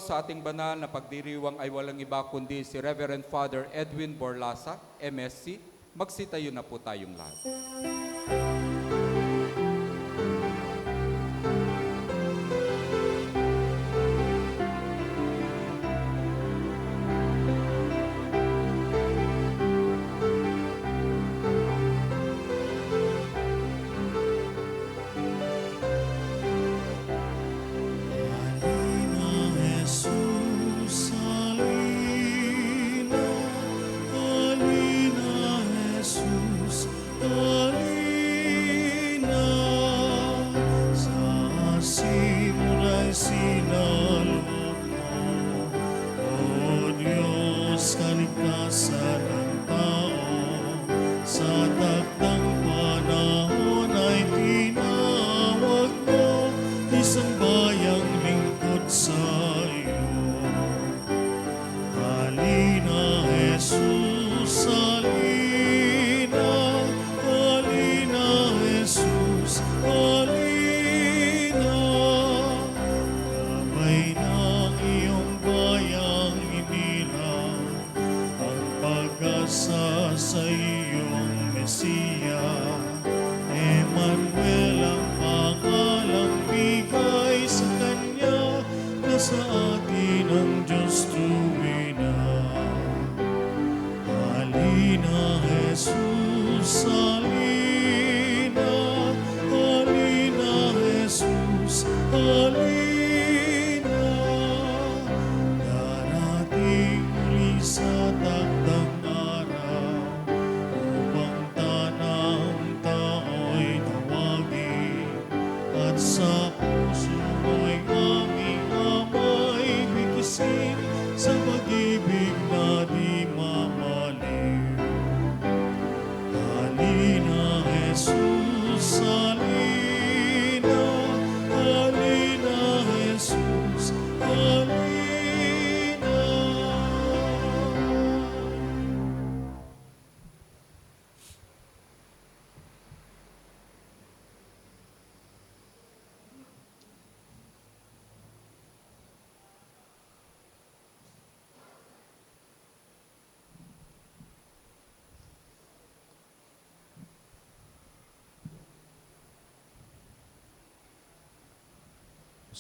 Sa ating banal na pagdiriwang ay walang iba kundi si Reverend Father Edwin Borlasa, MSc. Magsitayo na po tayong lahat.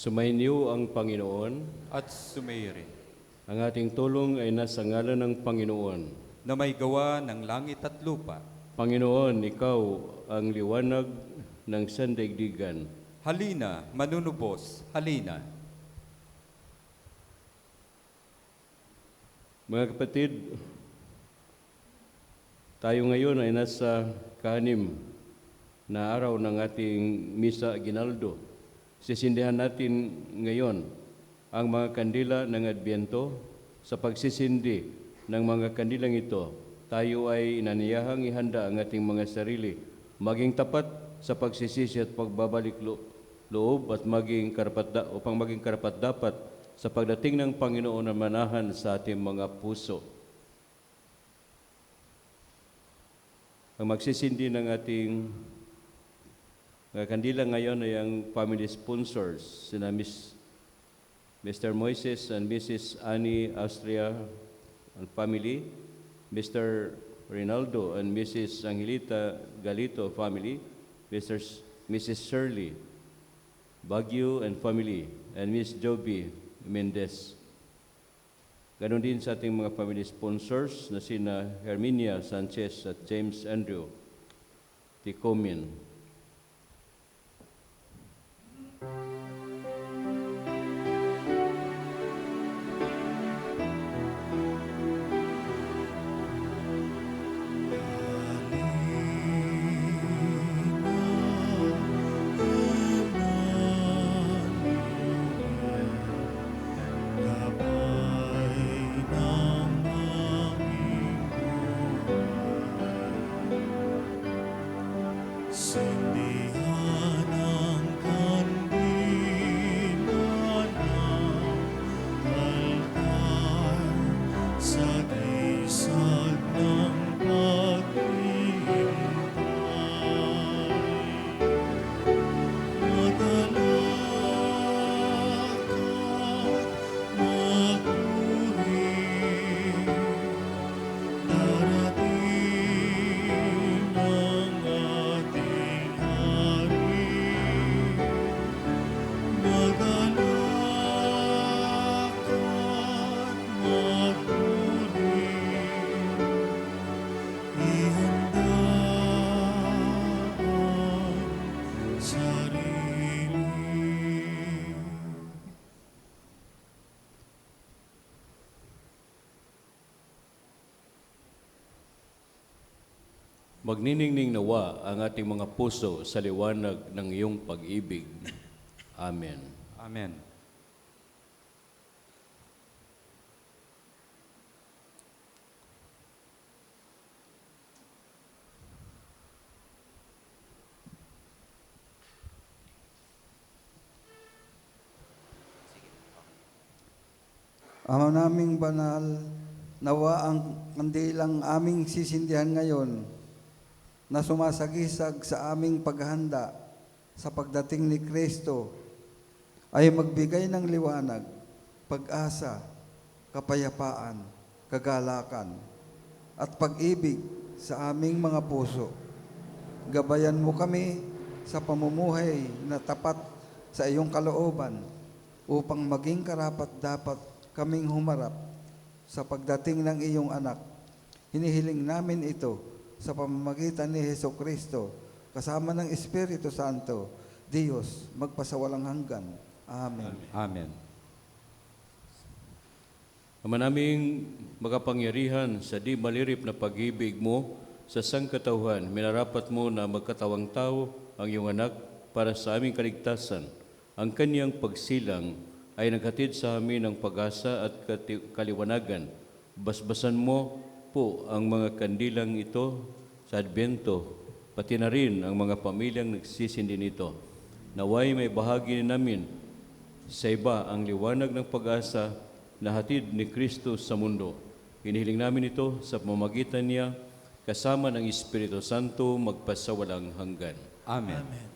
Sumainyo ang Panginoon At sumayirin ang ating tulong ay nasa ngalan ng Panginoon. na may gawa ng langit at lupa. Panginoon, Ikaw ang liwanag ng sandaigdigan. Halina, manunubos, halina. Mga kapatid, tayo ngayon ay nasa kahanim na araw ng ating Misa Aguinaldo. Sisindihan natin ngayon ang mga kandila ng Adbyento. Sa pagsisindi ng mga kandilang ito, tayo ay inaniyahang ihanda ang ating mga sarili, maging tapat sa pagsisisi at pagbabalik loob at upang maging karapat-dapat sa pagdating ng Panginoon na manahan sa ating mga puso. Ang magsisindi ng ating kandila ngayon ay ang family sponsors, sina Mr. Moises and Mrs. Annie Austria and family, Mr. Rinaldo and Mrs. Angelita Galito family, Mrs. Shirley Baguio and family, and Miss Joby Mendez. Ganon din sa ating mga family sponsors na sina Herminia Sanchez at James Andrew Ticomin. So Magniningning nawa ang ating mga puso sa liwanag ng iyong pag-ibig. Amen. Amen. Ama naming banal, nawa ang kandilang aming sisindihan ngayon na sumasagisag sa aming paghahanda sa pagdating ni Kristo ay magbigay ng liwanag, pag-asa, kapayapaan, kagalakan, at pag-ibig sa aming mga puso. Gabayan mo kami sa pamumuhay na tapat sa iyong kalooban upang maging karapat-dapat kaming humarap sa pagdating ng iyong anak. Hinihiling namin ito sa pamamagitan ni Hesukristo kasama ng Espiritu Santo, Diyos, magpasawalang hanggan. Amen. Amen. Ama naming makapangyarihan sa di malirip na pag-ibig mo sa sangkatauhan, minarapat mo na magkatawang tao ang iyong anak para sa aming kaligtasan. Ang kanyang pagsilang ay naghatid sa amin ng pag-asa at kaliwanagan. Basbasan mo po ang mga kandilang ito sa Adbento, pati na rin ang mga pamilyang nagsisindi nito. Naway may bahagi namin sa iba ang liwanag ng pag-asa na hatid ni Kristo sa mundo. Hinihiling namin ito sa pamamagitan niya kasama ng Espiritu Santo magpasawalang hanggan. Amen.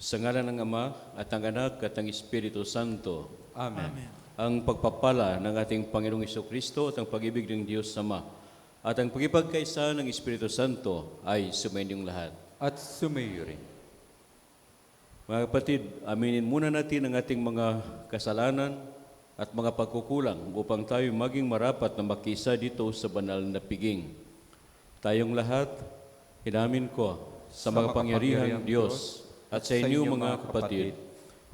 Sa ngalan ng Ama at ng Anak at ng Espiritu Santo, Amen. ang pagpapala ng ating Panginoong Jesucristo at ang pag-ibig ng Diyos Ama at ang pagkipagkaisa ng Espiritu Santo ay sumainyong lahat. At sumayo rin. Mga kapatid, aminin muna natin ang ating mga kasalanan at mga pagkukulang upang tayo maging marapat na makisa dito sa banal na piging. Tayong lahat, inamin ko sa makapangyarihang Diyos at sa inyo mga kapatid,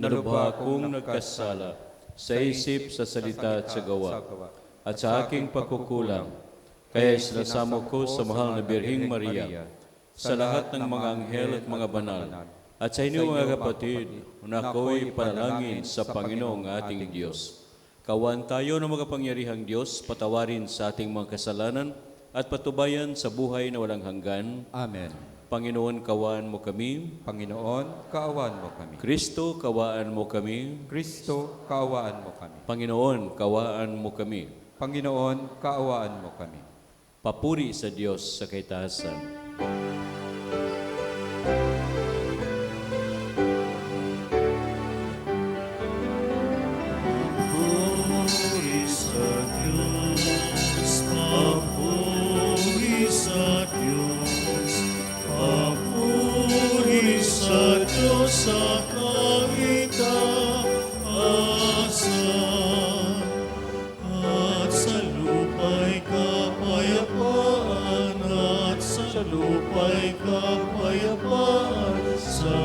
na lubha akong nagkasala sa isip, sa salita at sa gawa, at sa aking pagkukulang, kaya isinasamo ko sa mahal na Birhing Maria, sa lahat ng mga anghel at mga banal, at sa inyo mga kapatid, na ako'y panalangin sa Panginoong ating Diyos. Kawan tayo ng makapangyarihang Diyos, patawarin sa ating mga kasalanan at patubayan sa buhay na walang hanggan. Amen. Panginoon, kawaan mo kami. Panginoon, kaawaan mo kami. Kristo, kawaan mo kami. Kristo, kaawaan mo kami. Panginoon, kawaan mo kami. Panginoon, kaawaan mo kami. Papuri sa Diyos sa kaitaasan. Papuri sa Diyos, papuri sa Diyos, papuri sa Diyos sa kaitaasan, at sa lupa'y kapayapaan, at sa lupa'y kapayapaan sa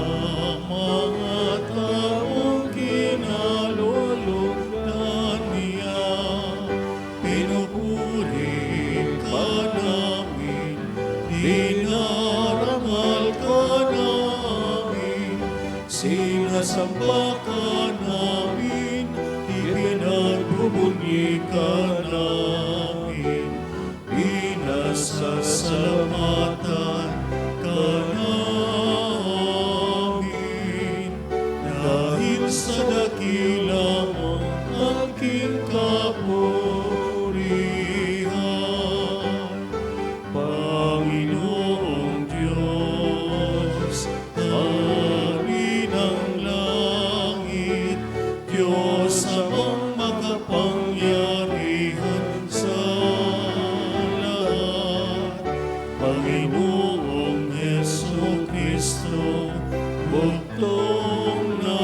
mga taong kinalulugdan niya. Pinupuri ka namin, dinarangal ka namin, sinasamba ka namin, ipinagbubunyi ka namin, pinasasalamatan ka namin, dahil sa dakila mong aking kapurihan. Panginoong Diyos, Hari ng langit, Diyos amang makapangyarihan sa lahat. Panginoong Jesucristo, bugtong na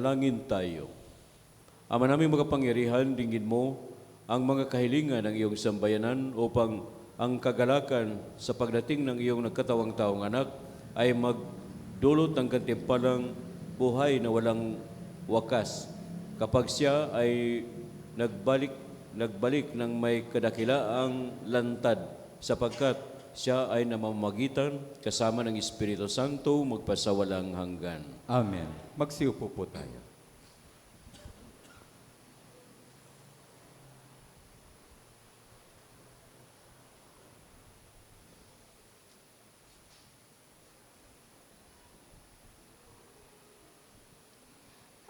Manalangin tayo. Ama naming makapangyarihan, dinggin mo ang mga kahilingan ng iyong sambayanan upang ang kagalakan sa pagdating ng iyong nagkatawang-taong anak ay magdulot ng gantimpalang buhay na walang wakas kapag siya ay nagbalik ng may kadakilaang lantad sapagkat siya ay namamagitan kasama ng Espiritu Santo magpasawalang hanggan. Amen. Magsiupo po tayo.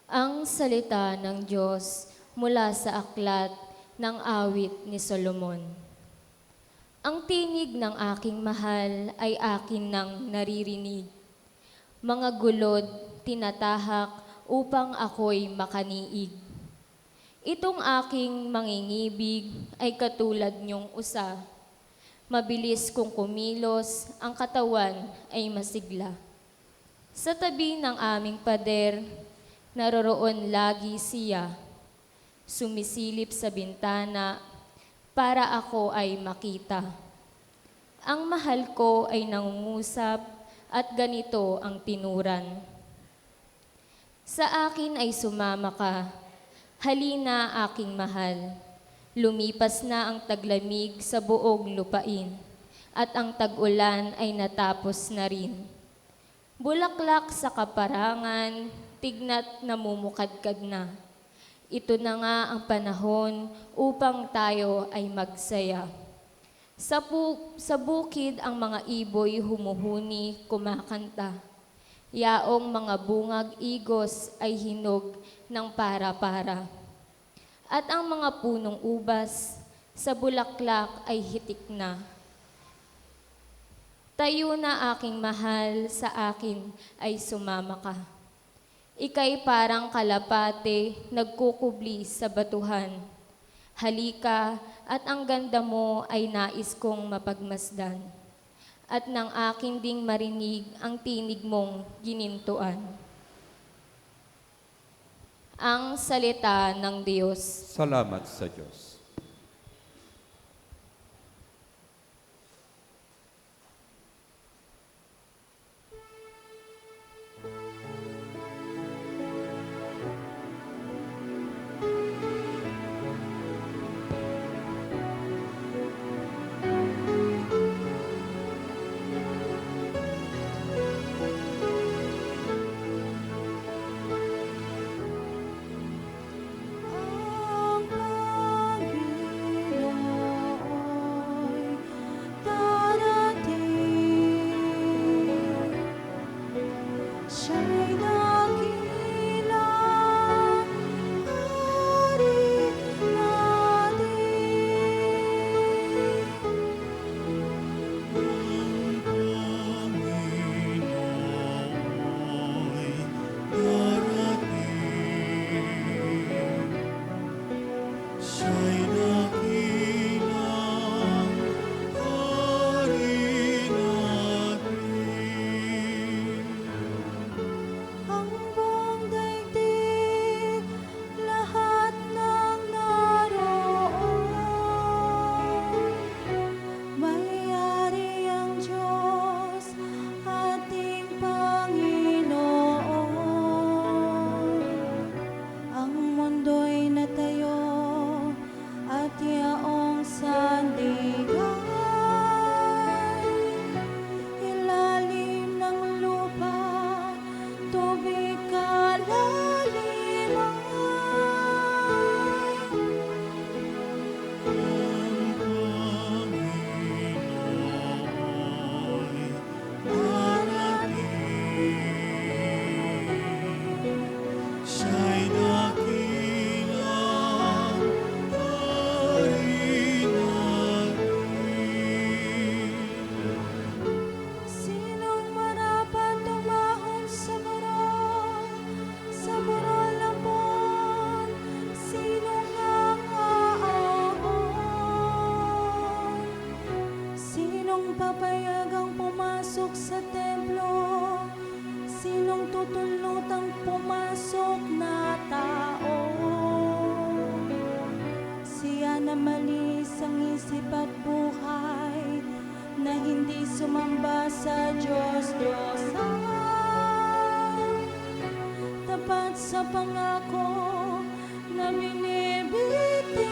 Ang salita ng Diyos mula sa aklat ng awit ni Solomon. Ang tinig ng aking mahal ay akin nang naririnig. Mga gulod, tinatahak upang ako'y makaniig. Itong aking mangingibig ay katulad niyong usa. Mabilis kung kumilos, ang katawan ay masigla. Sa tabi ng aming pader, naroroon lagi siya, sumisilip sa bintana para ako ay makita. Ang mahal ko ay nangungusap at ganito ang tinuran. Sa akin ay sumama ka, halina aking mahal. Lumipas na ang taglamig sa buong lupain at ang tag-ulan ay natapos na rin. Bulaklak sa kaparangan, tignat namumukadkad na. Ito na nga ang panahon upang tayo ay magsaya. Sa bukid ang mga iboy humuhuni, kumakanta. Yaong mga bungag igos ay hinog ng para-para. At ang mga punong ubas sa bulaklak ay hitik na. Tayo na aking mahal, sa akin ay sumama ka. Ika'y parang kalapate, nagkukubli sa batuhan. Halika, at ang ganda mo ay nais kong mapagmasdan. At nang aking ding marinig ang tinig mong ginintuan. Ang salita ng Diyos. Salamat sa Diyos. Ang Panginoon darating, siya'y dakilang hari Siya'y dakilang hari natin. ang buong daigdig, lahat ng naroon. May-ari ang Diyos, ating Panginoon. Ang mundo'y natayo at yaong sandigan. Ilalim ng lupa, tubig kalaliman. Siya'y dakilang hari natin. Sinong marapat tumahon sa burol ng buwan? Sinong ang aahon? Sinong papayagang pumasok sa templo? sinong tutulutang pumasok na tao. Siya na malis ang isip at buhay, na hindi sumamba sa Diyos Diyosan. Tapat sa pangako na binibitiwan.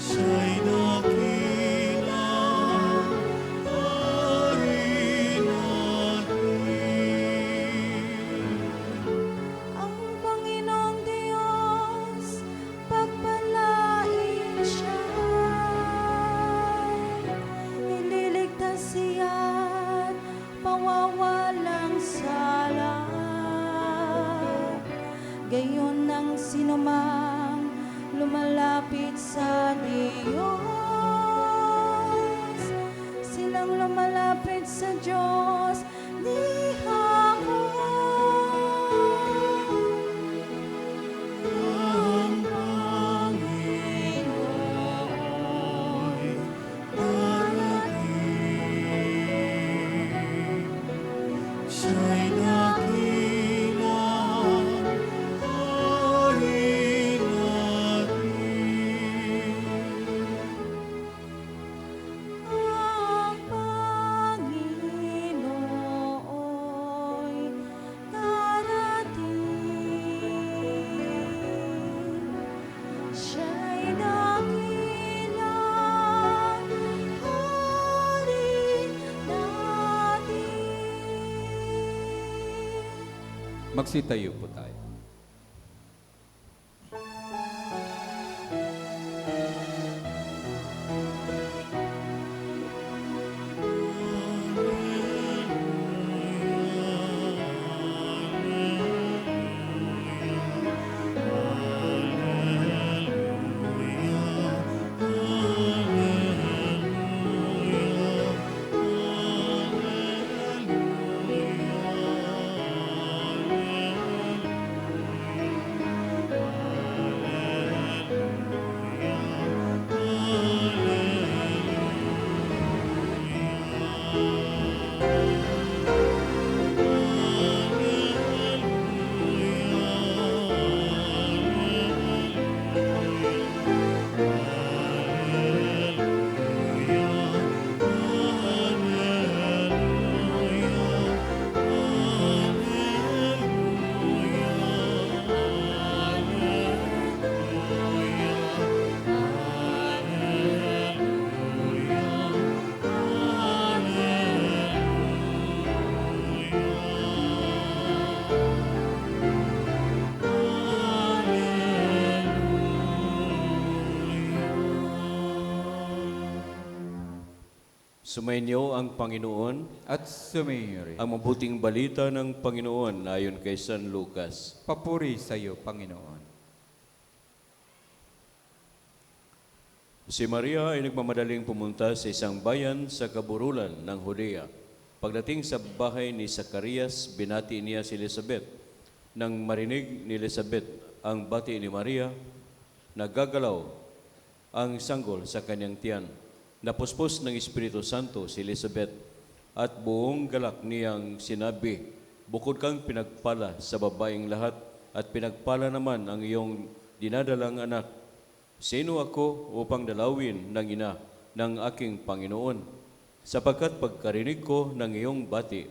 Siya'y dakila, hari natin. Ang Panginoong Diyos, pagpalain siya. Ililigtas siya't pawawalang sala. Gayon ang sinumang lumalapit sa Diyos. Silang lumalapit sa Diyos, di Ang Panginoon'y darating. Siya'y dakila, hari natin. Ang Panginoon darating. Siya'y dakilang hari natin. Magsitayo po tayo. Sumainyo ang Panginoon, At sumayo rin. ang mabuting balita ng Panginoon ayon kay San Lucas. Papuri sa iyo, Panginoon. Si Maria ay nagmamadaling pumunta sa isang bayan sa kaburulan ng Judea. Pagdating sa bahay ni Zacarias, binati niya si Elizabeth. Nang marinig ni Elizabeth ang bati ni Maria, nagagalaw ang sanggol sa kanyang tiyan. Napuspos ng Espiritu Santo si Elizabeth at buong galak niyang sinabi, "Bukod kang pinagpala sa babaeng lahat at pinagpala naman ang iyong dinadalang anak. Sino ako upang dalawin ng ina ng aking Panginoon? Sapagkat pagkarinig ko ng iyong bati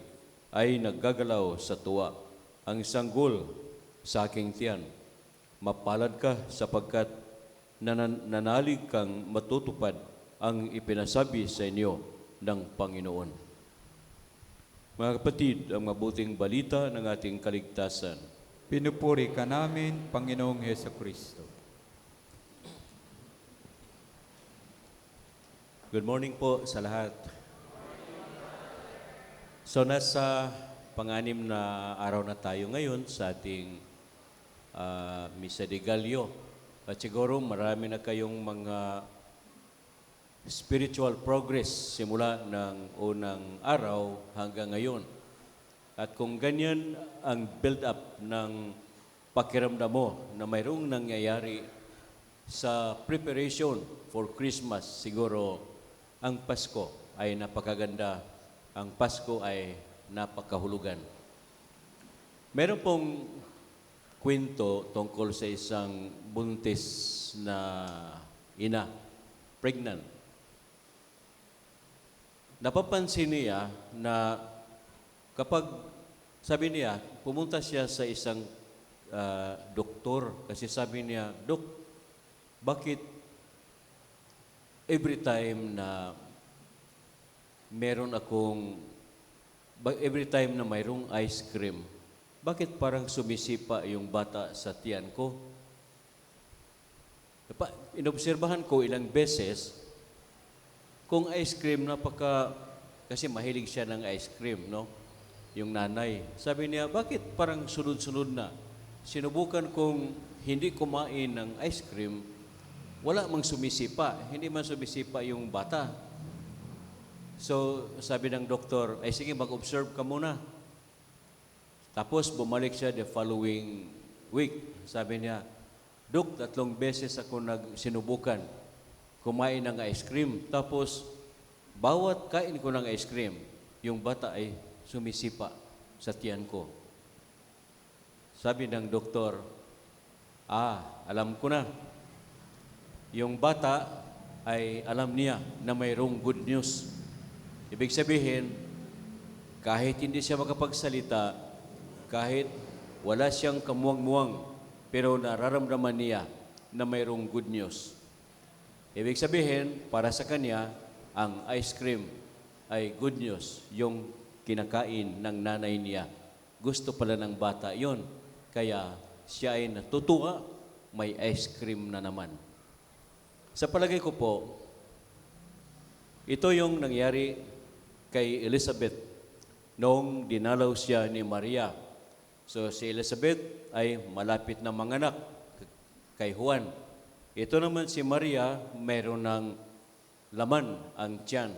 ay naggagalaw sa tuwa ang sanggol sa aking tiyan. Mapalad ka sapagkat nanalig kang matutupad ang ipinasabi sa inyo ng Panginoon." Mga kapatid, ang mabuting balita ng ating kaligtasan. Pinupuri ka namin, Panginoong Heso Kristo. Good morning po sa lahat. So nasa pang-anim na araw na tayo ngayon sa ating Misa de Gallo. At siguro marami na kayong mga spiritual progress simula ng unang araw hanggang ngayon. At kung ganyan ang build-up ng pakiramdam mo na mayroong nangyayari sa preparation for Christmas, siguro ang Pasko ay napakaganda, ang Pasko ay napakahulugan. Meron pong kwento tungkol sa isang buntis na ina, pregnant. Napapansin niya na kapag, sabi niya, pumunta siya sa isang doktor kasi sabi niya, Dok, bakit every time na mayroong ice cream, bakit parang sumisipa yung bata sa tiyan ko? Inobserbahan ko ilang beses, kung ice cream, kasi mahilig siya ng ice cream, no? Yung nanay. Sabi niya, bakit parang sunod-sunod na? Sinubukan kong hindi kumain ng ice cream, wala mang sumisipa. Hindi man sumisipa yung bata. So, sabi ng doktor, ay sige, mag-observe ka muna. Tapos, bumalik siya the following week. Sabi niya, Dok, 3 beses ako sinubukan kumain ng ice cream. Tapos, bawat kain ko ng ice cream, yung bata ay sumisipa sa tiyan ko. Sabi ng doktor, alam ko na. Yung bata ay alam niya na mayroong good news. Ibig sabihin, kahit hindi siya makapagsalita, kahit wala siyang kamuwang-muwang, pero nararamdaman niya na mayroong good news. Ibig sabihin, para sa kanya, ang ice cream ay good news, yung kinakain ng nanay niya. Gusto pala ng bata yon, kaya siya ay natutuwa, may ice cream na naman. Sa palagay ko po, ito yung nangyari kay Elizabeth noong dinalaw siya ni Maria. So si Elizabeth ay malapit na manganak kay Juan. Ito naman si Maria, mayroon ng laman ang tiyan.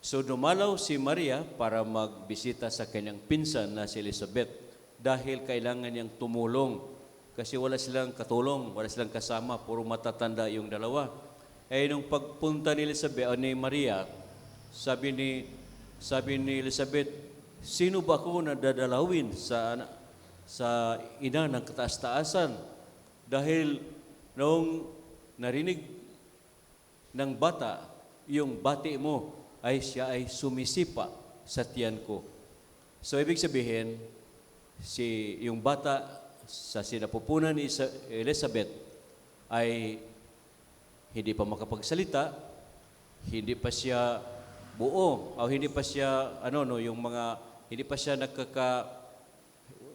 So dumalaw si Maria para magbisita sa kanyang pinsan na si Elizabeth dahil kailangan niyang tumulong kasi wala silang katulong, wala silang kasama, puro matatanda yung dalawa. Nung pagpunta ni Elizabeth, ni Maria, sabi ni Elizabeth, sino ba ako na dadalawin sa ina ng kataas-taasan? Dahil noong narinig ng bata, yung bati mo siya ay sumisipa sa tiyan ko. So, ibig sabihin, yung bata sa sinapupunan ni Elizabeth ay hindi pa makapagsalita, hindi pa siya buo, o hindi pa siya, hindi pa siya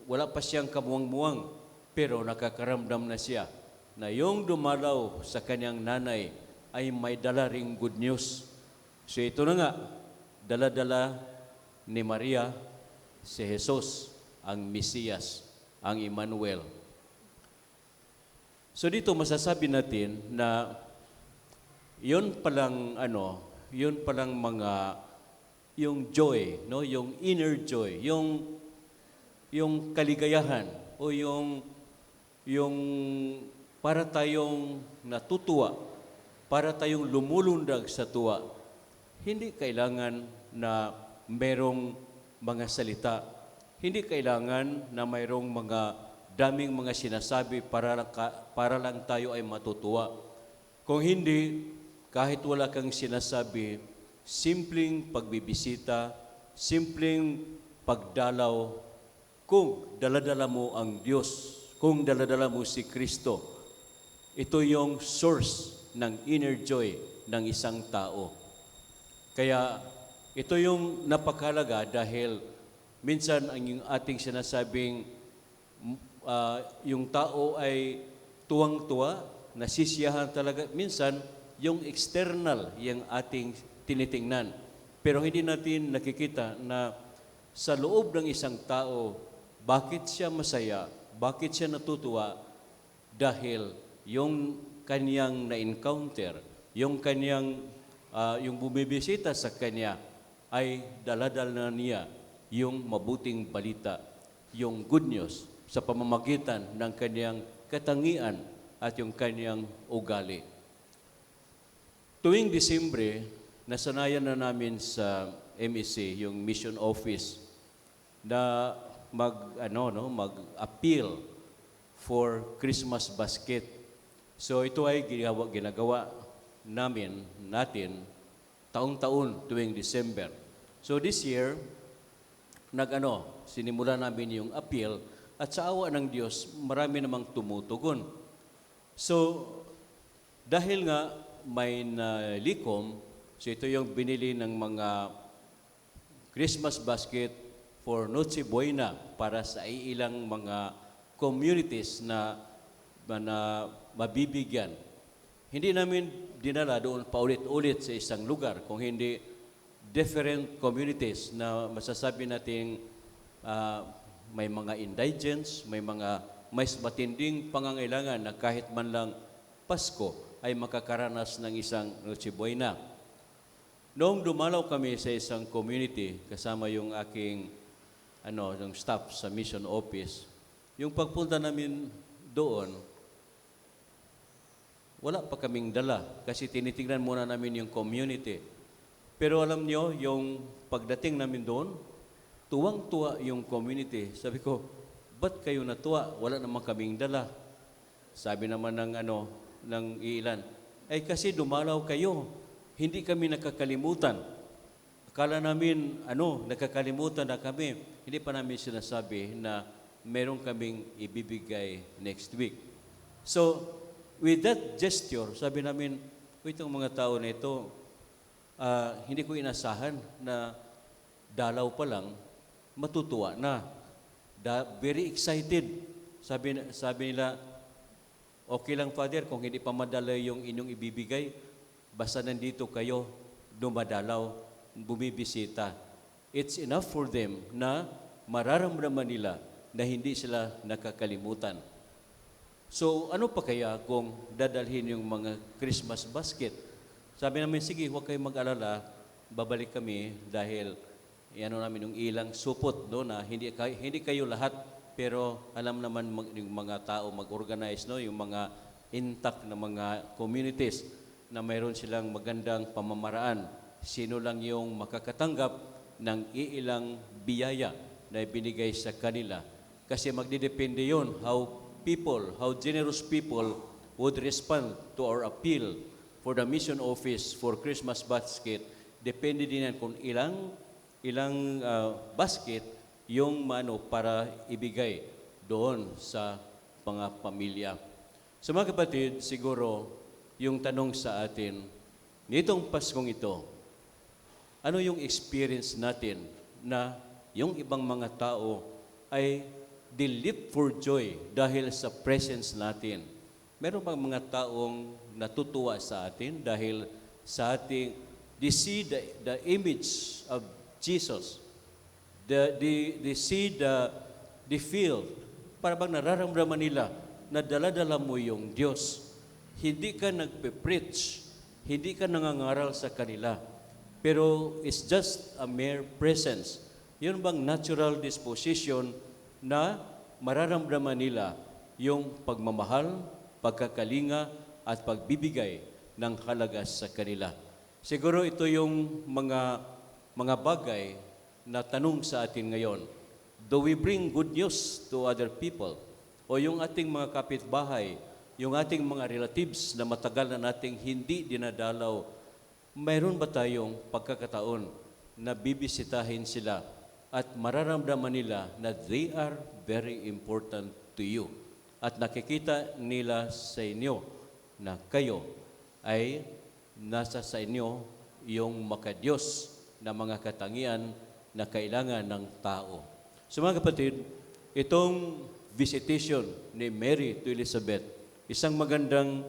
wala pa siyang kamuwang-muwang, pero nakakaramdam na siya na yung dumalaw sa kanyang nanay ay may dala ring good news. So ito na nga, dala-dala ni Maria si Jesus, ang Mesiyas, ang Emmanuel. So dito masasabi natin na yun palang yung joy, no, yung inner joy, yung kaligayahan o yung para tayong natutuwa, para tayong lumulundag sa tuwa. Hindi kailangan na merong mga salita. Hindi kailangan na mayroong daming mga sinasabi para lang tayo ay matutuwa. Kung hindi, kahit wala kang sinasabi, simpleng pagbibisita, simpleng pagdalaw, kung daladala mo ang Diyos, kung daladala mo si Kristo, ito yung source ng inner joy ng isang tao. Kaya ito yung napakalaga dahil minsan ang ating sinasabing yung tao ay tuwang-tuwa, nasisiyahan talaga. Minsan, yung external yung ating tinitingnan. Pero hindi natin nakikita na sa loob ng isang tao, bakit siya masaya, bakit siya natutuwa, dahil yung kanyang na-encounter, yung kanyang yung bumibisita sa kanya ay daladala niya yung mabuting balita, yung good news sa pamamagitan ng kanyang katangian at yung kanyang ugali. Tuwing Disyembre, nasanayan na namin sa MEC, yung mission office, na mag-appeal for Christmas basket. So ito ay ginagawa natin taon-taon tuwing December. So this year, sinimula namin yung appeal at sa awa ng Diyos, marami namang tumutugon. So dahil nga may nalikom, so ito yung binili ng mga Christmas basket for Noche Buena para sa ilang mga communities na mabibigyan. Hindi namin dinala doon paulit-ulit sa isang lugar, kung hindi different communities na masasabi natin may mga indigents, may mga mas matinding pangangailangan na kahit man lang Pasko ay makakaranas ng isang Noche Buena. Noong dumalaw kami sa isang community, kasama yung aking yung staff sa mission office, yung pagpunta namin doon, wala pa kaming dala kasi tinitingnan muna namin yung community. Pero alam nyo, yung pagdating namin doon, tuwang-tuwa yung community. Sabi ko, ba't kayo natuwa? Wala naman kaming dala. Sabi naman ng ilan, ay kasi dumalaw kayo, hindi kami nakakalimutan. Akala namin, nakakalimutan na kami. Hindi pa namin sinasabi na meron kaming ibibigay next week. So, with that gesture, sabi namin, itong mga tao na ito, hindi ko inasahan na dalaw pa lang, matutuwa na. Very excited. Sabi nila, okay lang, Father, kung hindi pa madala yung inyong ibibigay, basta nandito kayo, dumadalaw, bumibisita. It's enough for them na mararamdaman nila na hindi sila nakakalimutan. So, ano pa kaya kung dadalhin yung mga Christmas basket? Sabi namin, sige, huwag kayong mag-alala, babalik kami dahil namin yung ilang supot na hindi kayo lahat, pero alam naman yung mga tao mag-organize, yung mga intact na mga communities na mayroon silang magandang pamamaraan. Sino lang yung makakatanggap ng iilang biyaya na ibinigay sa kanila. Kasi magdidepende yon how generous people would respond to our appeal for the mission office for Christmas basket. Depende din yan kung ilang basket yung para ibigay doon sa mga pamilya. So mga kapatid, siguro yung tanong sa atin, nitong Paskong ito, ano yung experience natin na yung ibang mga tao ay they leap for joy dahil sa presence natin? Meron bang mga taong natutuwa sa atin dahil sa ating, they see the image of Jesus. They feel, para bang nararamdaman nila na dala-dala mo yung Diyos. Hindi ka nagpe-preach, hindi ka nangangaral sa kanila, pero it's just a mere presence. Yun bang natural disposition na mararamdaman nila yung pagmamahal, pagkakalinga, at pagbibigay ng halaga sa kanila. Siguro ito yung mga bagay na tanong sa atin ngayon. Do we bring good news to other people? O yung ating mga kapitbahay, yung ating mga relatives na matagal na nating hindi dinadalaw, mayroon ba tayong pagkakataon na bibisitahin sila at mararamdaman nila na they are very important to you? At nakikita nila sa inyo na kayo ay nasa sa inyo yung makadiyos na mga katangian na kailangan ng tao. So mga kapatid, itong visitation ni Mary to Elizabeth, isang magandang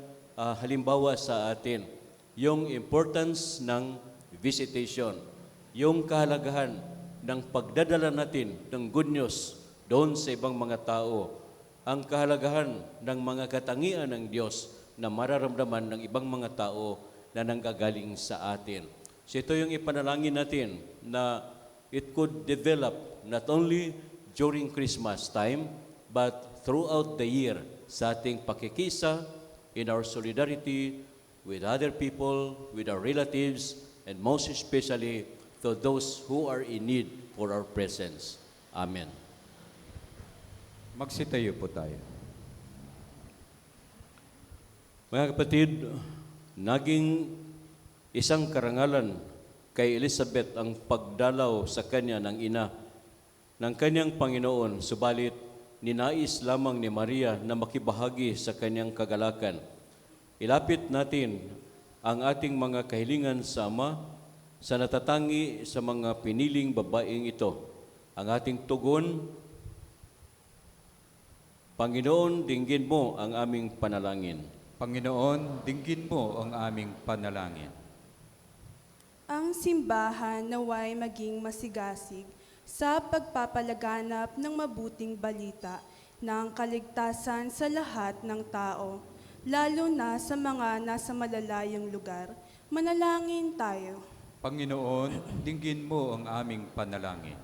halimbawa sa atin, yung importance ng visitation, yung kahalagahan ng pagdadala natin ng good news doon sa ibang mga tao, ang kahalagahan ng mga katangian ng Diyos na mararamdaman ng ibang mga tao na nanggagaling sa atin. So ito yung ipanalangin natin na it could develop not only during Christmas time, but throughout the year sa ating pakikisa, in our solidarity with other people, with our relatives, and most especially to those who are in need for our presence. Amen. Magsitayo po tayo. Mga kapatid, naging isang karangalan kay Elizabeth ang pagdalaw sa kanya ng ina ng kanyang Panginoon, subalit ninais lamang ni Maria na makibahagi sa kanyang kagalakan. Ilapit natin ang ating mga kahilingan sa Ama sa natatangi sa mga piniling babaeng ito. Ang ating tugon, Panginoon, dinggin mo ang aming panalangin. Panginoon, dinggin mo ang aming panalangin. Ang simbahan naway maging masigasig sa pagpapalaganap ng mabuting balita ng kaligtasan sa lahat ng tao, lalo na sa mga nasa malalayong lugar. Manalangin tayo. Panginoon, dinggin mo ang aming panalangin.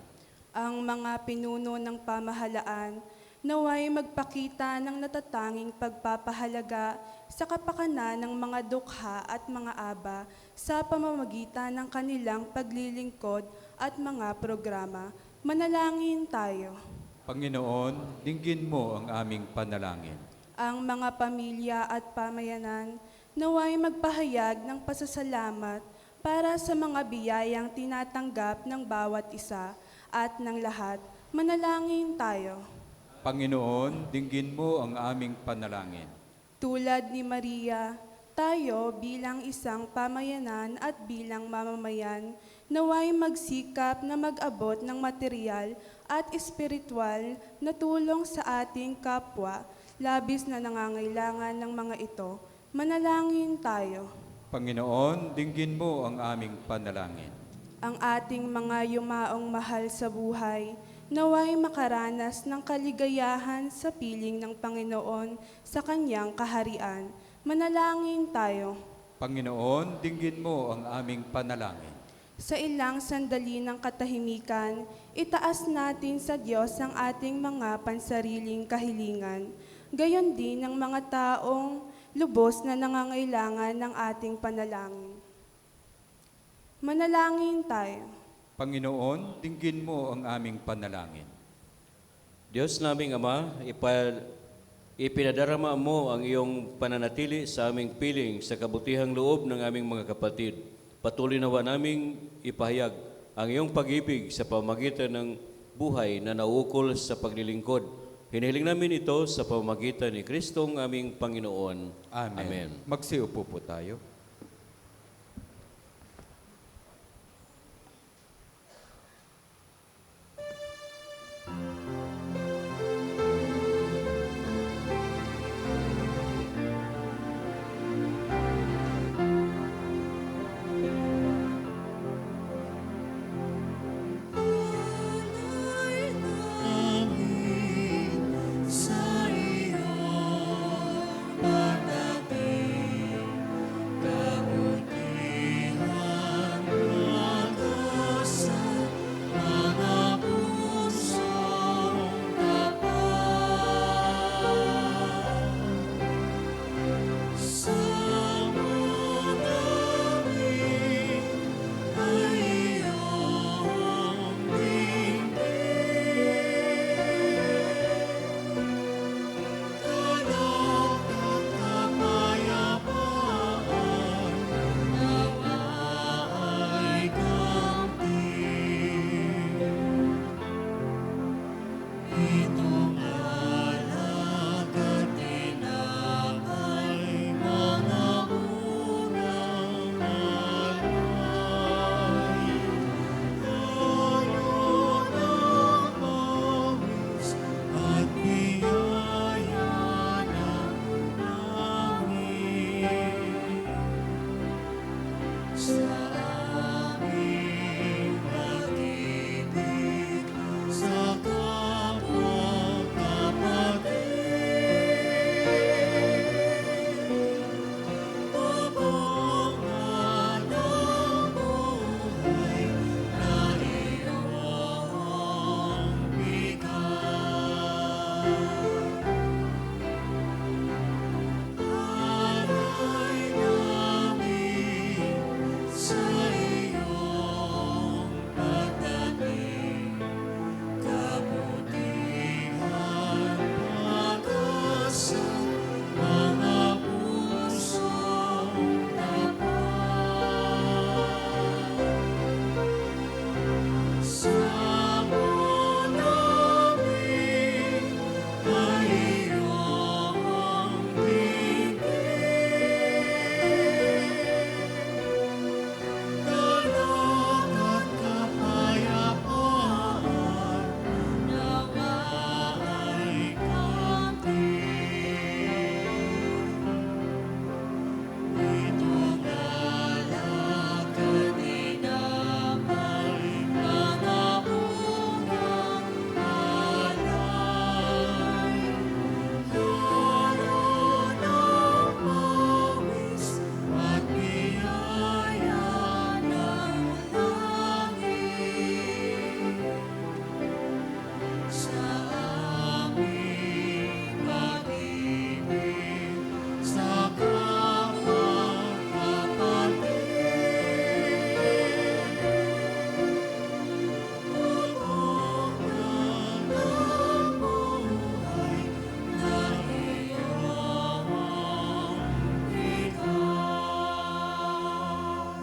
Ang mga pinuno ng pamahalaan naway magpakita ng natatanging pagpapahalaga sa kapakanan ng mga dukha at mga aba sa pamamagitan ng kanilang paglilingkod at mga programa. Manalangin tayo. Panginoon, dinggin mo ang aming panalangin. Ang mga pamilya at pamayanan naway magpahayag ng pasasalamat para sa mga biyayang tinatanggap ng bawat isa at ng lahat. Manalangin tayo. Panginoon, dinggin mo ang aming panalangin. Tulad ni Maria, tayo bilang isang pamayanan at bilang mamamayan, naway magsikap na mag-abot ng material at espiritual na tulong sa ating kapwa, labis na nangangailangan ng mga ito. Manalangin tayo. Panginoon, dinggin mo ang aming panalangin. Ang ating mga yumaong mahal sa buhay, naway makaranas ng kaligayahan sa piling ng Panginoon sa kanyang kaharian. Manalangin tayo. Panginoon, dinggin mo ang aming panalangin. Sa ilang sandali ng katahimikan, itaas natin sa Diyos ang ating mga pansariling kahilingan, gayon din ang mga taong lubos na nangangailangan ng ating panalangin. Manalangin tayo. Panginoon, dinggin mo ang aming panalangin. Diyos naming Ama, ipinadarama mo ang iyong pananatili sa aming piling sa kabutihang loob ng aming mga kapatid. Patuloy nawa naming ipahayag ang iyong pag-ibig sa pamamagitan ng buhay na nauukol sa paglilingkod. Hinihiling namin ito sa pamamagitan ni Kristong aming Panginoon. Amen. Magsiupo po tayo. Sa iyo pagdating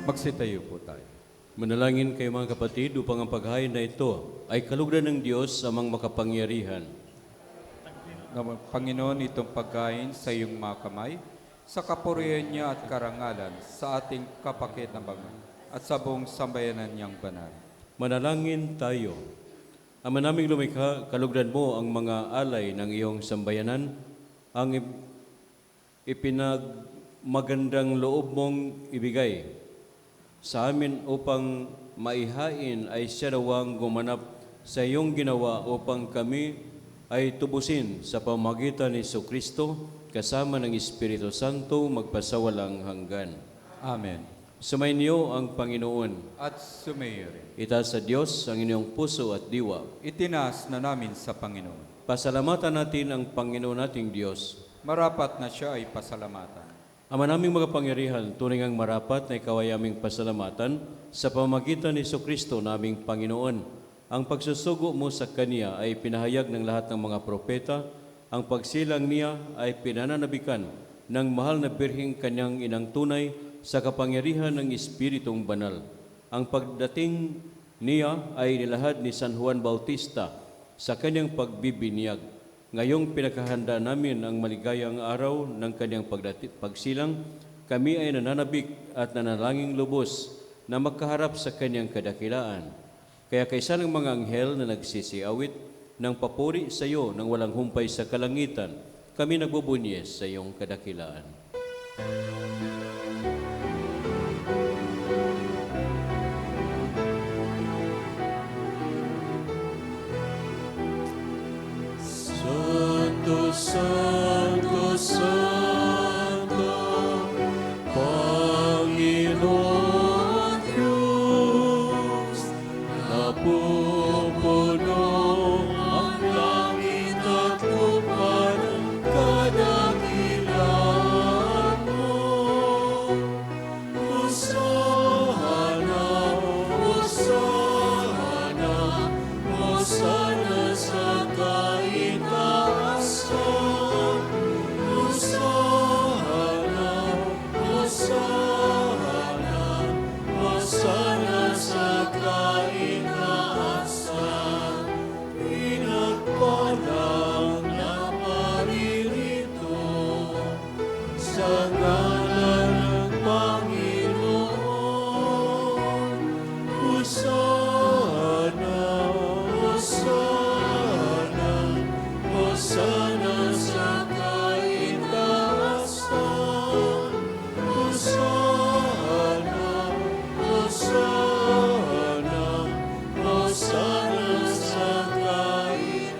Magsitayo po tayo. Manalangin kayo mga kapatid upang ang paghain na ito ay kalugdan ng Diyos amang makapangyarihan. Panginoon, itong pagkain sa iyong mga kamay, sa kapurihan niya at karangalan, sa ating kapakinabangan, at sa buong sambayanan niyang banal. Manalangin tayo. Ama naming lumikha, kalugdan mo ang mga alay ng iyong sambayanan, ang ipinagmagandang loob mong ibigay sa amin upang maihain ay siya nawang gumanap sa iyong ginawa upang kami ay tubusin sa pamamagitan ni Jesucristo kasama ng Espiritu Santo magpasawalang hanggan. Amen. Sumainyo ang Panginoon. At sumayo rin. Itaas sa Diyos ang inyong puso at diwa. Itinaas na namin sa Panginoon. Pasalamatan natin ang Panginoon nating Diyos. Marapat na siya ay pasalamatan. Ama naming makapangyarihan, tunay ngang marapat na ikaw ay aming pasalamatan sa pamamagitan ni Jesucristo naming Panginoon. Ang pagsusugo mo sa Kanya ay pinahayag ng lahat ng mga propeta. Ang pagsilang niya ay pinananabikan ng mahal na birheng Kanyang inang tunay sa kapangyarihan ng Espiritong Banal. Ang pagdating niya ay nilahad ni San Juan Bautista sa kanyang pagbibinyag. Ngayong pinakahanda namin ang maligayang araw ng kanyang pagsilang, kami ay nananabik at nanalangin lubos na magkaharap sa kanyang kadakilaan. Kaya kaysa ng mga anghel na nagsisiawit ng papuri sa iyo nang walang humpay sa kalangitan, kami nagbubunyes sa iyong kadakilaan. Santo, Santo, Santo, Panginoon Diyos, napupuno ang langit at lupa ng kadakilaan mo. Hosana, Hosana, Hosana sa kaitaasan. Hosana, Hosana, Hosana sa kaitaasan. Pinagpalang na paririto sa ngalan ng Panginoon. Hosana, Hosana, Hosana sa kaitaasan. Hosana, Hosana, Hosana sa kaitaasan.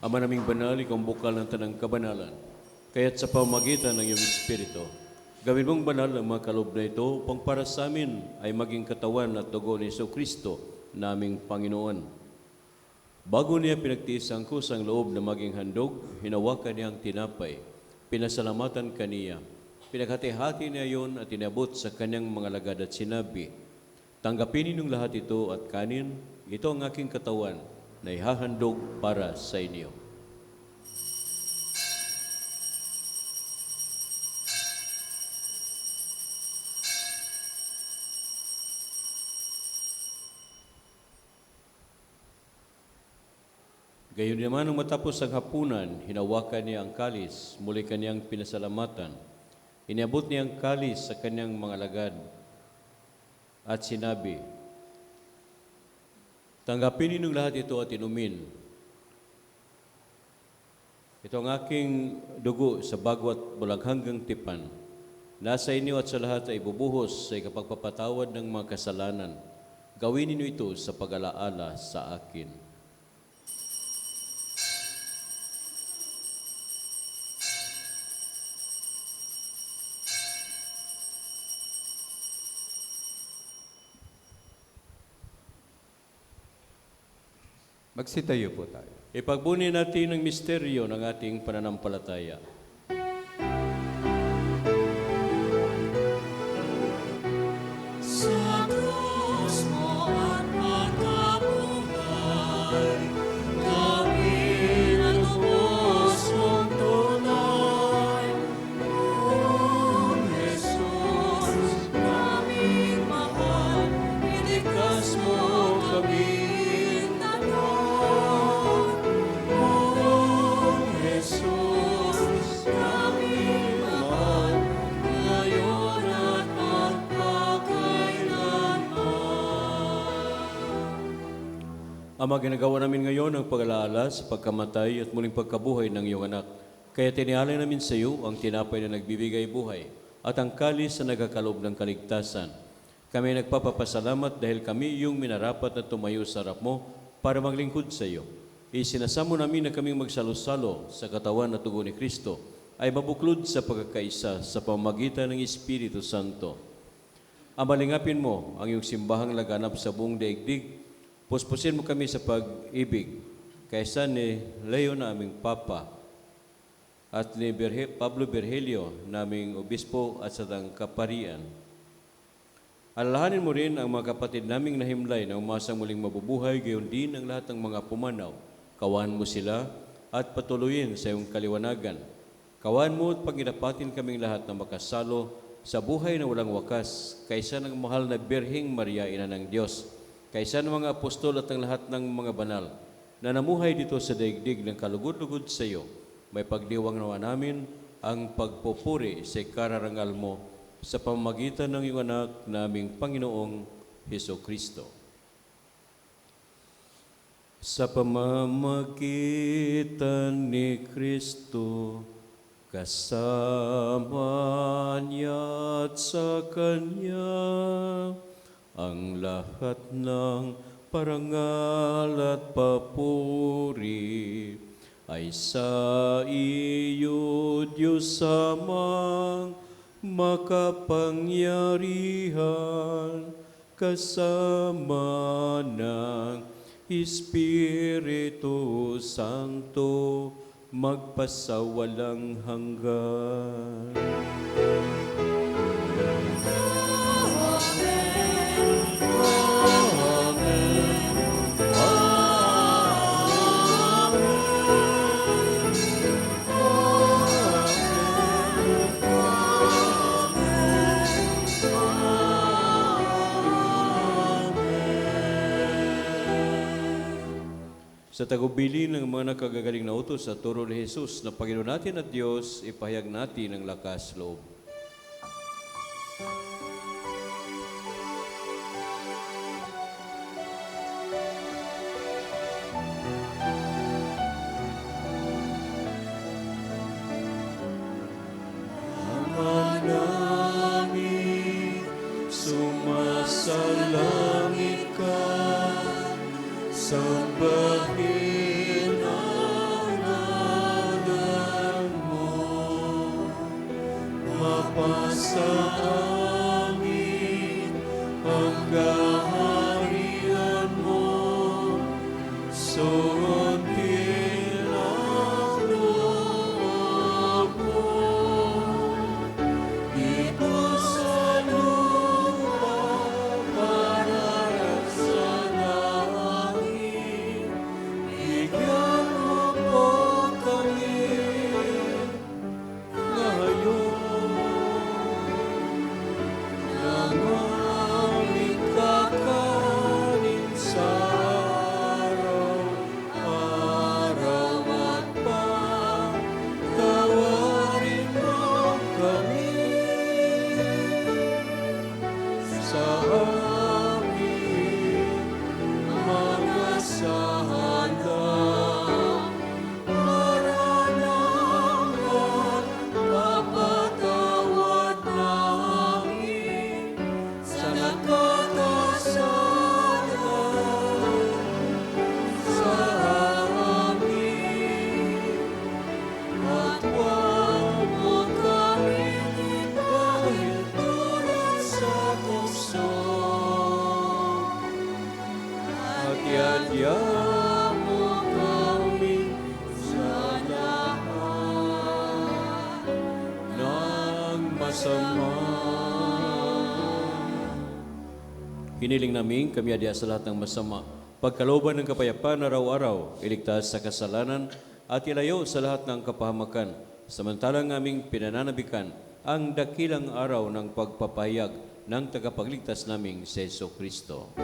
Ama naming banal, ikaw ang bukal ng tanang kabanalan. Kaya't sa pamamagitan ng iyong Espiritu, gawin mong banal ang mga kaloob na ito upang para sa amin ay maging katawan at dugo ni Jesucristo, naming Panginoon. Bago niya pinagtiis ang kusang loob na maging handog, hinawakan niya ang tinapay, pinasalamatan kaniya. Pinaghati-hati niya yon at inabot sa kanyang mga lagad at sinabi, tanggapin ninyong lahat ito at kanin, ito ang aking katawan na ihahandog para sa inyo. Gayon naman nang matapos ang hapunan, hinawakan niya ang kalis, muli kanyang pinasalamatan. Iniabot niya ang kalis sa kanyang mga lagad at sinabi, tanggapin ninyong lahat ito at inumin. Ito ang aking dugo sa bago at bulaghanggang tipan. Nasa inyo at sa lahat ay bubuhos sa ikapagpapatawad ng mga kasalanan. Gawin ninyo ito sa pag-alaala sa akin. Magsitayo po tayo. Ipagbuni natin ang misteryo ng ating pananampalataya. Sa krus mo at pagkabuhay, kami natubos mong tunay. Ama, ginagawa namin ngayon ang pag-alaala sa pagkamatay at muling pagkabuhay ng iyong anak. Kaya tinialay namin sa iyo ang tinapay na nagbibigay buhay at ang kalis na nagkakalob ng kaligtasan. Kami ay nagpapapasalamat dahil kami yung minarapat na tumayo sa harap mo para maglingkod sa iyo. Isinasamo namin na kaming magsalo-salo sa katawan at dugo ni Kristo ay mabuklod sa pagkakaisa sa pamamagitan ng Espiritu Santo. Amalingapin mo ang iyong simbahang laganap sa buong daigdig. Puspusin mo kami sa pag-ibig kaysa ni Leo na aming Papa at ni Pablo Virgilio naming Obispo at sa Kaparian. Alalahanin mo rin ang mga kapatid naming nahimlay na umasang muling mabubuhay, gayon din ang lahat ng mga pumanaw. Kawan mo sila at patuloyin sa iyong kaliwanagan. Kawan mo at panginapatin kaming lahat na makasalo sa buhay na walang wakas kaysa ng mahal na Birheng Maria, Ina ng Diyos, kaysa ng mga apostol at ng lahat ng mga banal na namuhay dito sa daigdig ng kalugod-lugod sa iyo. May pagdiwang nawa namin ang pagpupuri sa kararangal mo sa pamamagitan ng iyong anak naming Panginoong Hesukristo. Sa pamamagitan ni Kristo, kasama niya at sa Kanya, ang lahat ng parangal at papuri ay sa iyo, Diyos Amang makapangyarihan, kasama ng Espiritu Santo, magpasawalang hanggan. Sa tagubili ng mga nakagagaling na utos sa turo ni Jesus na Panginoon natin at Diyos, ipahayag natin ang lakas loob. Ama namin, sumasalangit ka, sambahin ang ngalan mo, mapasa amin ang kaharian mo, sundin ang loob mo, dito sa lupa para sa langit. Bigyan mo po kami ngayon ng aming kakanin sa araw-araw at patawarin mo kami sa aming mga sala. Maranatha, papatawad namin sa nagkakasala sa amin, at huwag mo kami dahil tulad sa tukso, at iadya mo kami sa lahat ng masama. Hiniling namin kami adya sa lahat ng masama, pagkalooban ng kapayapaan araw-araw, iligtas sa kasalanan at ilayo sa lahat ng kapahamakan, samantalang aming pinananabikan ang dakilang araw ng pagpapahayag ng tagapagligtas naming si Jesucristo.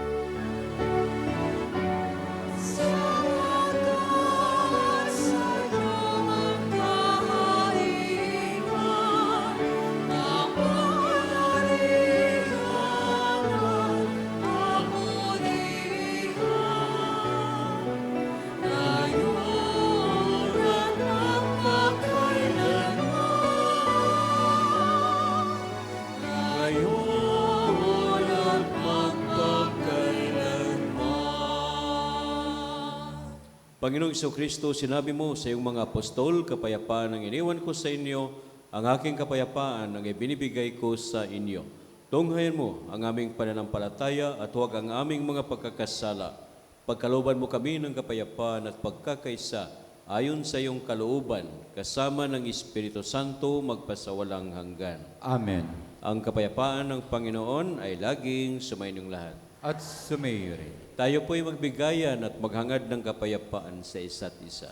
Panginoong Kristo, sinabi mo sa iyong mga apostol, kapayapaan ang iniwan ko sa inyo, ang aking kapayapaan ang ibinibigay ko sa inyo. Tunghayan mo ang aming pananampalataya at huwag ang aming mga pagkakasala. Pagkalooban mo kami ng kapayapaan at pagkakaisa ayon sa iyong kalooban, kasama ng Espiritu Santo magpasawalang hanggan. Amen. Ang kapayapaan ng Panginoon ay laging sumainyong lahat. At sumayo rin. Tayo po'y magbigayan at maghangad ng kapayapaan sa isa't isa.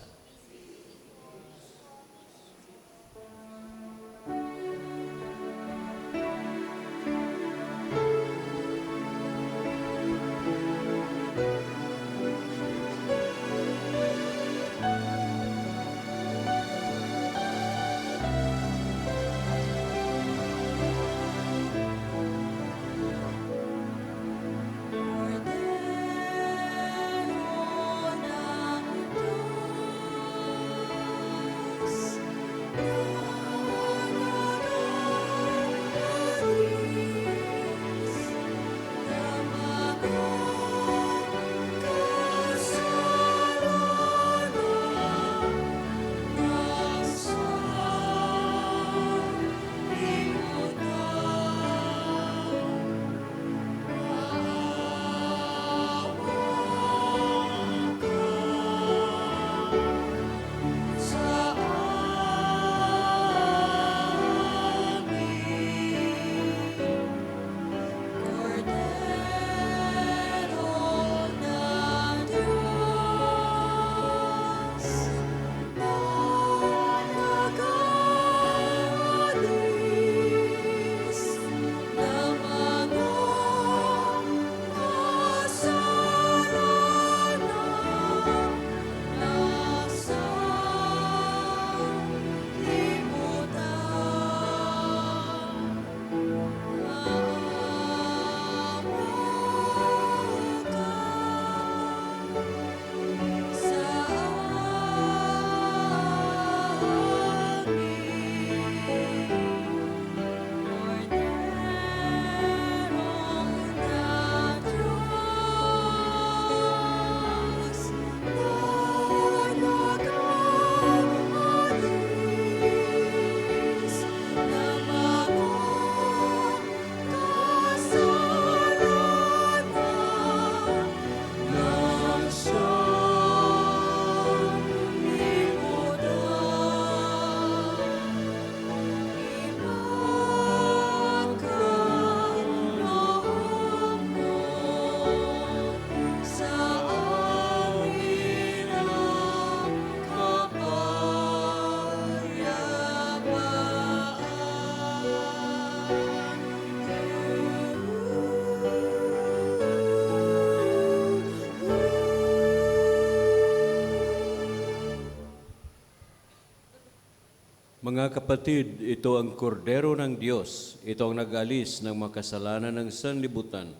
Mga kapatid, ito ang kordero ng Diyos. Ito ang nag-alis ng mga kasalanan ng sanlibutan.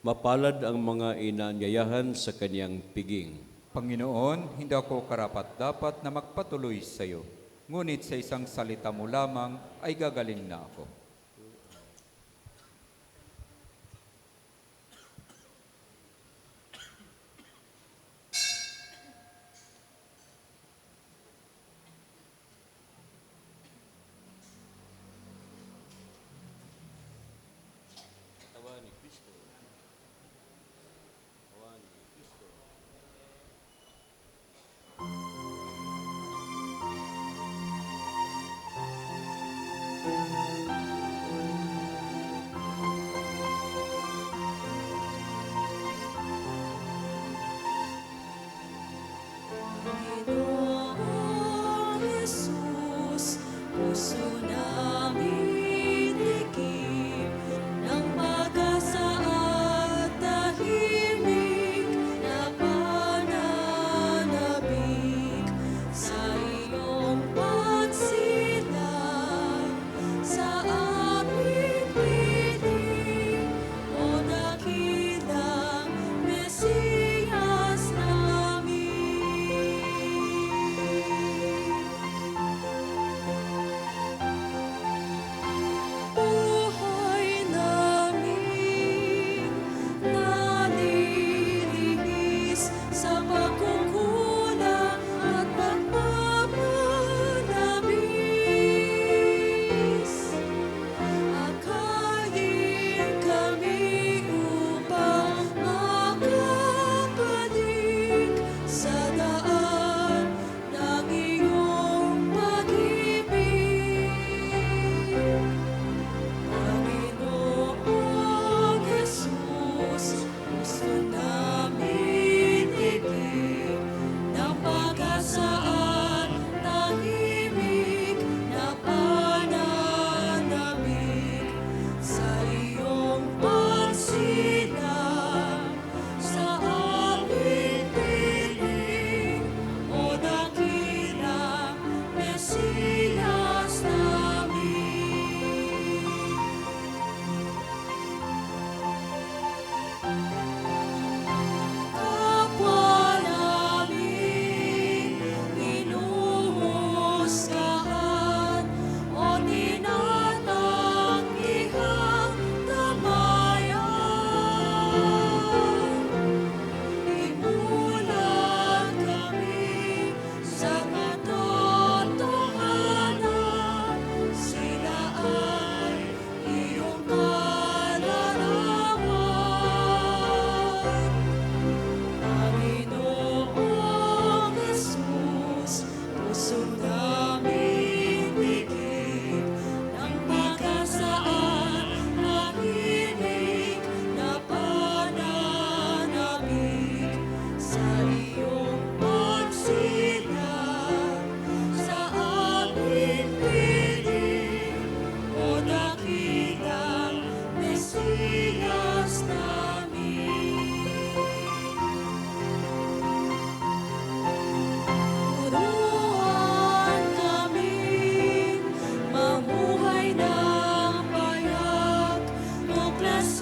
Mapalad ang mga inaanyayahan sa kanyang piging. Panginoon, hindi ako karapat-dapat na magpatuloy sa iyo. Ngunit sa isang salita mo lamang ay gagaling na ako.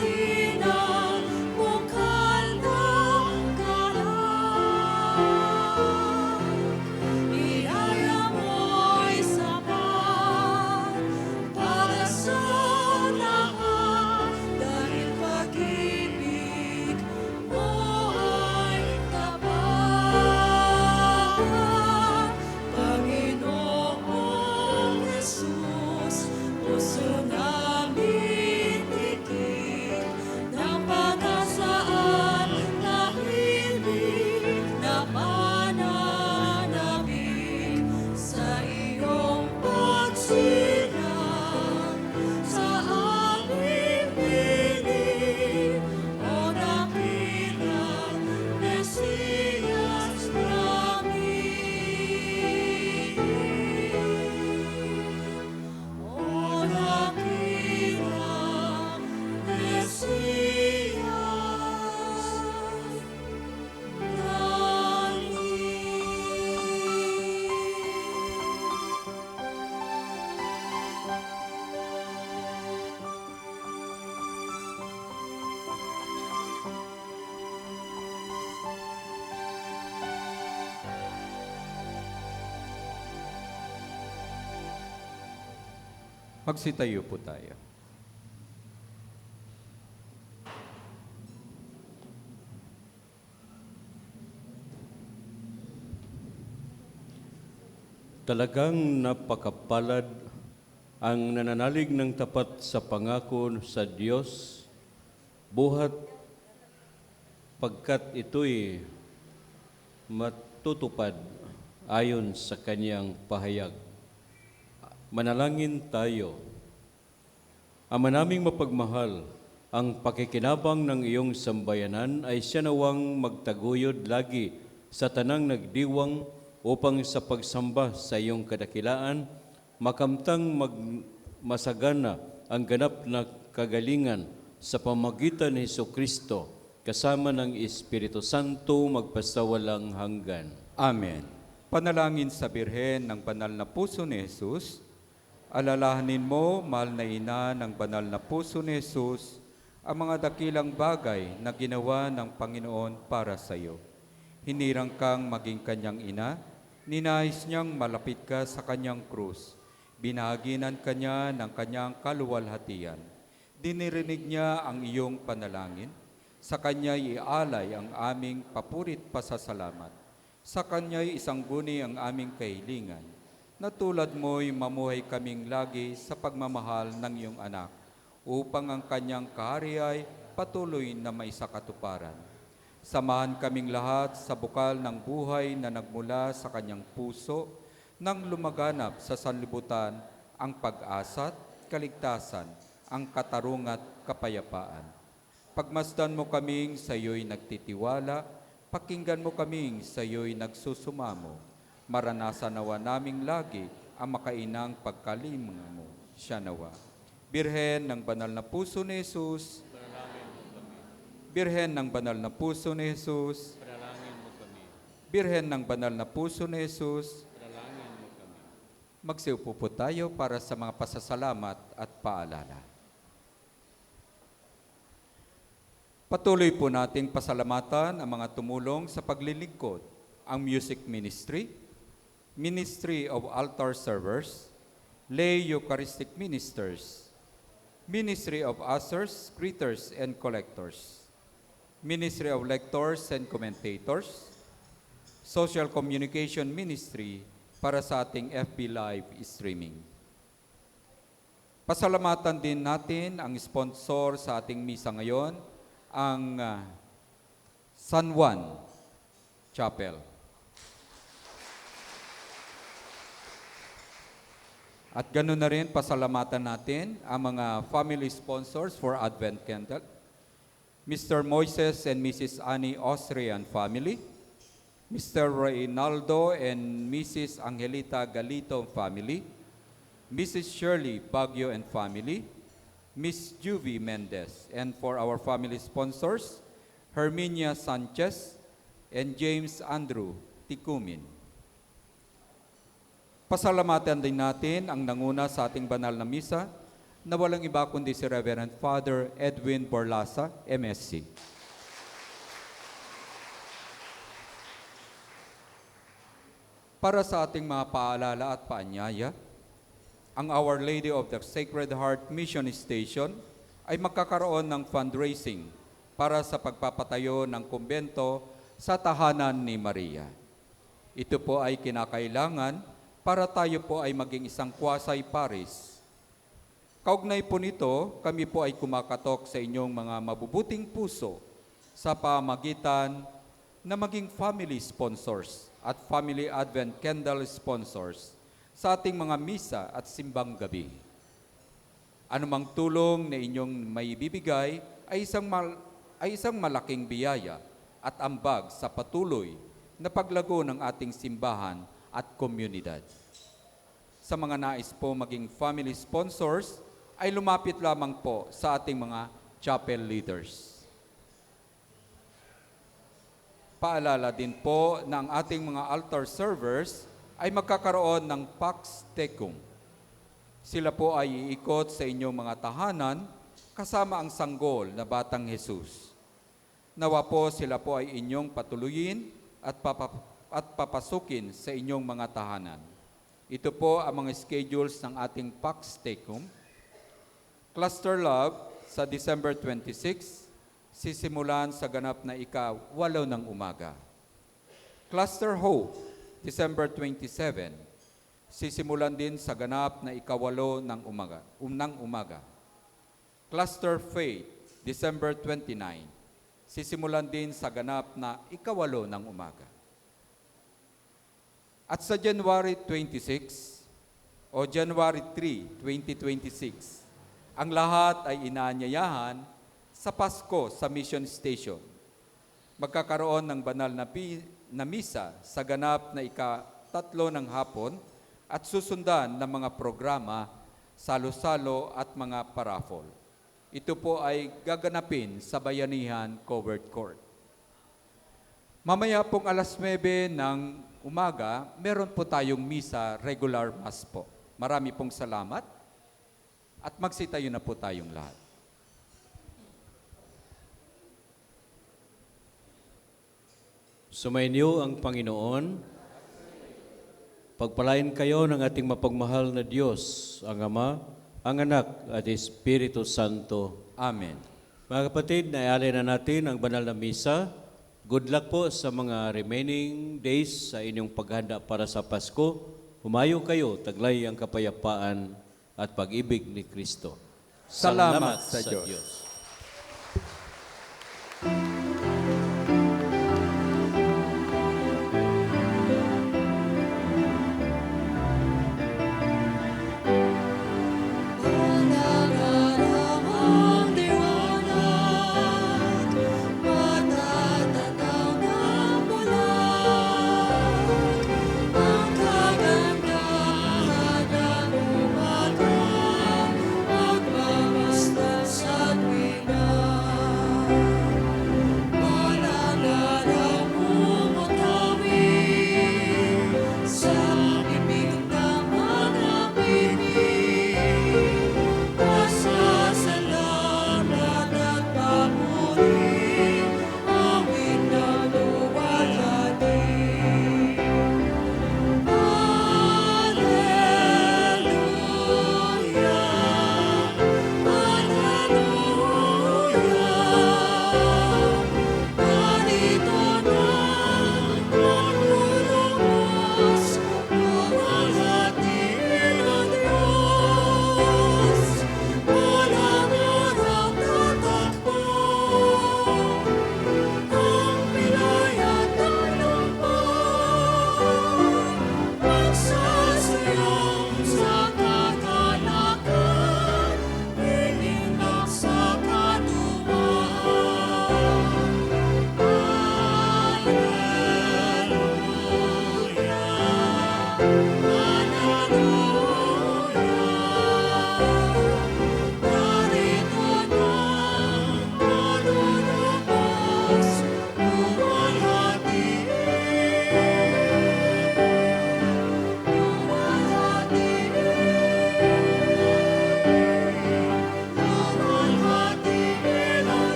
pagsilang bukal ng kalang. Biyaya mo'y sapat para sa lahat, dahil pag-ibig mo ay tapat. Panginoong Jesus, puso namin titig ng pag-asa at tahimik na mananabik sa iyong pagsilang sa aming piling, o dakilang Mesiyas namin. O dakilang Mesiyas Magsitayo po tayo. Talagang napakapalad ang nananalig ng tapat sa pangako sa Diyos, buhat pagkat ito'y matutupad ayon sa kanyang pahayag. Manalangin tayo. Ama naming mapagmahal, ang pakikinabang ng iyong sambayanan ay siya nawang magtaguyod lagi sa tanang nagdiwang upang sa pagsamba sa iyong kadakilaan, makamtang masagana ang ganap na kagalingan sa pamagitan ni Hesukristo kasama ng Espiritu Santo magpasawalang hanggan. Amen. Panalangin sa Birhen ng Banal na Puso ni Jesus. Alalahanin mo, mahal na ina ng Banal na Puso ni Jesus, ang mga dakilang bagay na ginawa ng Panginoon para sa iyo. Hinirang kang maging kanyang ina, ninais niyang malapit ka sa kanyang krus. Binahaginan kanya ng kanyang kaluwalhatian. Dinirinig niya ang iyong panalangin. Sa kanya ialay ang aming papurit pasasalamat. Sa kanya isangguni ang aming kahilingan. Na tulad mo'y mamuhay kaming lagi sa pagmamahal ng iyong anak, upang ang kanyang kahari ay patuloy na maisakatuparan. Samahan kaming lahat sa bukal ng buhay na nagmula sa kanyang puso, nang lumaganap sa sanlibutan ang pag-asa't kaligtasan, ang katarungan at kapayapaan. Pagmasdan mo kaming sa iyo'y nagtitiwala, pakinggan mo kaming sa iyo'y nagsusumamo. Maranasan nawa naming lagi ang makainang pagkalimang mo. Siya nawa. Birhen ng Banal na Puso ni Jesus, Birhen ng Banal na Puso ni Jesus, Birhen ng Banal na Puso ni Jesus, magsiupo po tayo para sa mga pasasalamat at paalala. Patuloy po nating pasalamatan ang mga tumulong sa paglilingkod, ang music ministry, Ministry of Altar Servers, Lay Eucharistic Ministers, Ministry of Ushers, Greeters, and Collectors, Ministry of Lectors and Commentators, Social Communication Ministry para sa ating FB Live streaming. Pasalamatan din natin ang sponsor sa ating misa ngayon, ang San Juan Chapel. At ganoon na rin, pasalamatan natin ang mga family sponsors for Advent Candle, Mr. Moises and Mrs. Annie Austrian family, Mr. Reynaldo and Mrs. Angelita Galito family, Mrs. Shirley Baguio and family, Miss Juvie Mendez, and for our family sponsors, Herminia Sanchez and James Andrew Tikumin. Pasalamatan din natin ang nanguna sa ating banal na misa, na walang iba kundi si Reverend Father Edwin Borlasa, MSc. Para sa ating mga paalala at paanyaya, ang Our Lady of the Sacred Heart Mission Station ay magkakaroon ng fundraising para sa pagpapatayo ng kumbento sa tahanan ni Maria. Ito po ay kinakailangan para tayo po ay maging isang quasi paris. Kaugnay po nito, kami po ay kumakatok sa inyong mga mabubuting puso sa pamagitan na maging family sponsors at Family Advent Candle sponsors sa ating mga misa at simbang gabi. Anumang tulong na inyong maibibigay ay isang malaking biyaya at ambag sa patuloy na paglago ng ating simbahan at komunidad. Sa mga nais po maging family sponsors, ay lumapit lamang po sa ating mga chapel leaders. Paalala din po na ang ating mga altar servers ay magkakaroon ng Pax Tecum. Sila po ay iikot sa inyong mga tahanan kasama ang sanggol na Batang Jesus. Nawa po sila po ay inyong patuluyin at papasukin sa inyong mga tahanan. Ito po ang mga schedules ng ating Pax Tecum. Cluster Love sa December 26, sisimulan sa ganap na ika-8 ng umaga. Cluster Hope, December 27, sisimulan din sa ganap na ika-8 ng umaga. Cluster Faith, December 29, sisimulan din sa ganap na ika-8 ng umaga. At sa January 26 o January 3, 2026, ang lahat ay inaanyayahan sa Pasko sa Mission Station. Magkakaroon ng banal na misa sa ganap na ika-3 ng hapon at susundan ng mga programa, salo-salo at mga paraffol. Ito po ay gaganapin sa Bayanihan Covered Court. Mamaya pong alas 9 ng umaga, meron po tayong misa, regular mass po. Marami pong salamat at magsitayo na po tayong lahat. Sumainyo ang Panginoon. Pagpalain kayo ng ating mapagmahal na Diyos, ang Ama, ang Anak at Espiritu Santo. Amen. Mga kapatid, naialay na natin ang banal na misa. Good luck po sa mga remaining days sa inyong paghanda para sa Pasko. Humayo kayo, taglay ang kapayapaan at pag-ibig ni Kristo. Salamat sa Diyos.